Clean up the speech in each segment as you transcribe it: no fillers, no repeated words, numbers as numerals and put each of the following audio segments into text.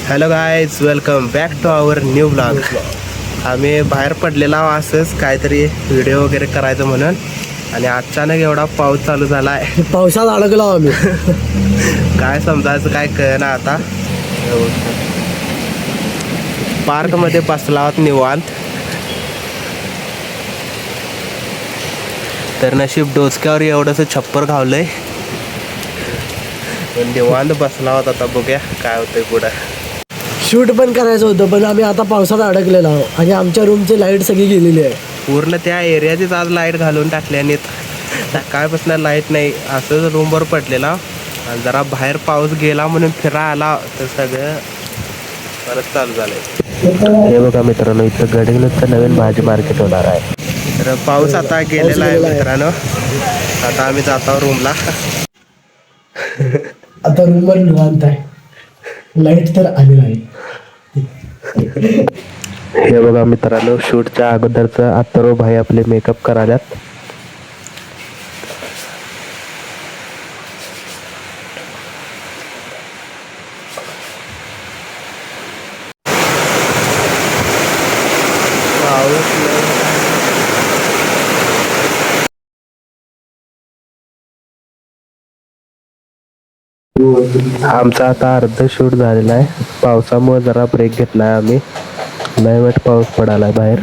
Hello guys, welcome back to our new blog. आम्ही बाहेर पडलेला असंच काहीतरी व्हिडिओ वगैरे करायचं म्हणून, आणि अचानक एवढा पाऊस चालू झाला आहे. पावसात अडकलो आम्ही. काय समजायचं काय कळना आता. पार्कमध्ये बसला आहोत निवांत. तर नशीब डोसक्यावर एवढंसं छप्पर घावलंय. निवांत बसला आहोत. आता बघूया काय होतंय पुढं. शूट पण करायचं होतं, पण आम्ही आता पावसात अडकलेलो आहोत आणि आमच्या रूमची लाईट सगळी गेलेली आहे. पूर्ण त्या एरियाचीच आज लाईट घालून टाकल्याने सकाळपासून लाईट नाही. असंच रूमवर पडलेला आणि जरा बाहेर पाऊस गेला म्हणून फिरायला आला तर सगळं परत चालू झालंय. हे बघा मित्रांनो, इथं गडिंग्लजचं नवीन भाजी मार्केट होणार आहे. तर पाऊस आता गेलेला आहे मित्रांनो. आता आम्ही जातो रूमला. आता रूमवर निवांत आहे. लाईट तर आली नाही. हे बघा मित्रांनो, शूटच्या अगोदरचं अथर्व भाई आपले मेकअप करायल्यात. आमचा आता अर्ध शूट झालेला आहे. पावसामुळे जरा ब्रेक घेतलाय आम्ही. लय वाईट पाऊस पडालाय बाहेर.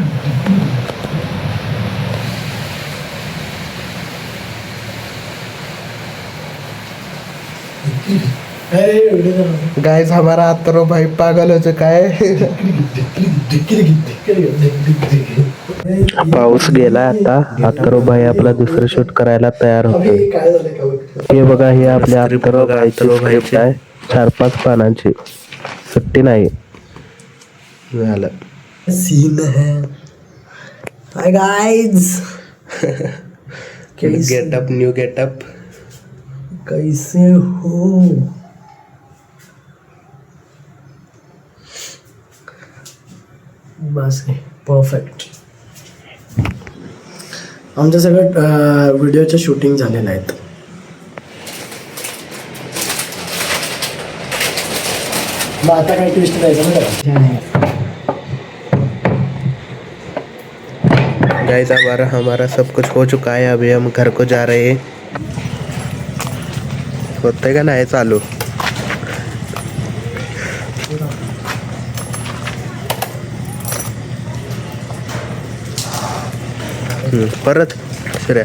गाइस, हमारा अथर्व भाई पागल हो चुका है. पाऊस गेला आता. अथर्व भाई आपला दुसरं शूट करायला तयार होतोय. हे बघा, हे आपल्या अथर्व भाईची स्क्रिप्ट आहे. 4-5 पानांची. सुट्टी नाही. झालं सीन है. Hi guys. Getup, new getup. कैसे हो? बस परफेक्ट. आमचं सगळं व्हिडिओचं शूटिंग झालेलं आहे. मग आता काय ट्विस्ट द्यायचं ना. गाइस, हमारा सब कुछ हो चुका है. अभी हम घर को जा रहे हैं. होतंय का नाही चालू? परत श्रेया.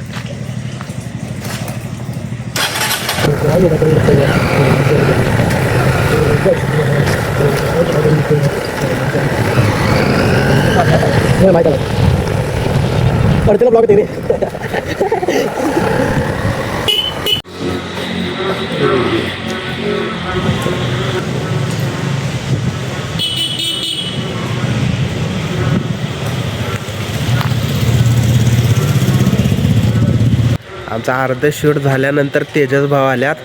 पडते ना ब्लॉग ते. आमचा अर्ध शूट झाल्यानंतर तेजस भाव आल्यात.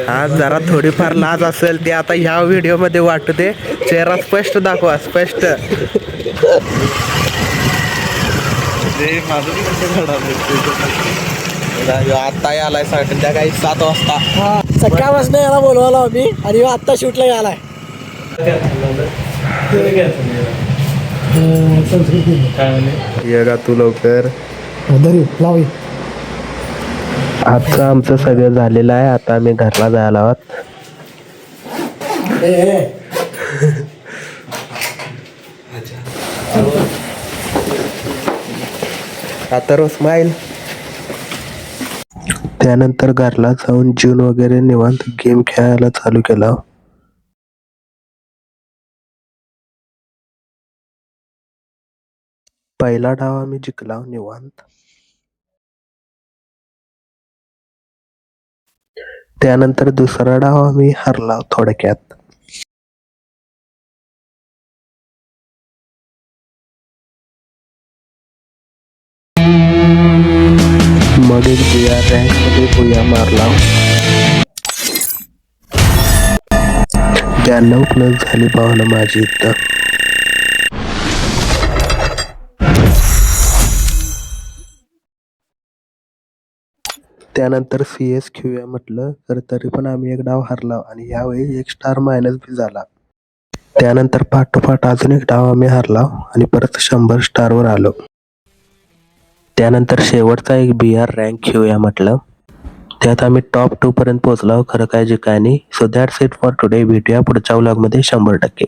आज जरा थोडीफार लाज असेल ते आता ह्या व्हिडिओ मध्ये वाटू दे. चेहरा स्पष्ट दाखवा, स्पष्ट. आता आलाय संध्याकाळी 7 वाजता. सकाळपासून याला बोलवायला आम्ही आणि आत्ता शूटला यालाय. ये गा तू लवकर. लावी. आजचं आमचं सगळं झालेलं आहे. आता आम्ही घरला जायला आहोत. आता स्माईल. त्यानंतर घरला जाऊन जेवण वगैरे निवांत गेम खेळायला चालू केला. पहिला डाव आम्ही जिंकला निवांत. त्यानंतर दुसरा डाव आम्ही हरला थोडक्यात. मग एक बिया रँक मध्ये बुया मारला. 92+ झाली भावना माझी इथं. त्यानंतर CS खेळूया म्हटलं, तर तरी पण आम्ही एक डाव हरला आणि यावेळी 1 स्टार मायनस बी झाला. त्यानंतर पाठोपाठ अजून एक डाव आम्ही हारला आणि परत 100 स्टारवर आलो. त्यानंतर शेवटचा एक BR रँक घेऊया म्हटलं. त्यात आम्ही टॉप 2 पर्यंत पोहोचलो. खरं काय जे काय नाही. So that's it for today. भेटूया पुढच्या व्लॉगमध्ये 100%.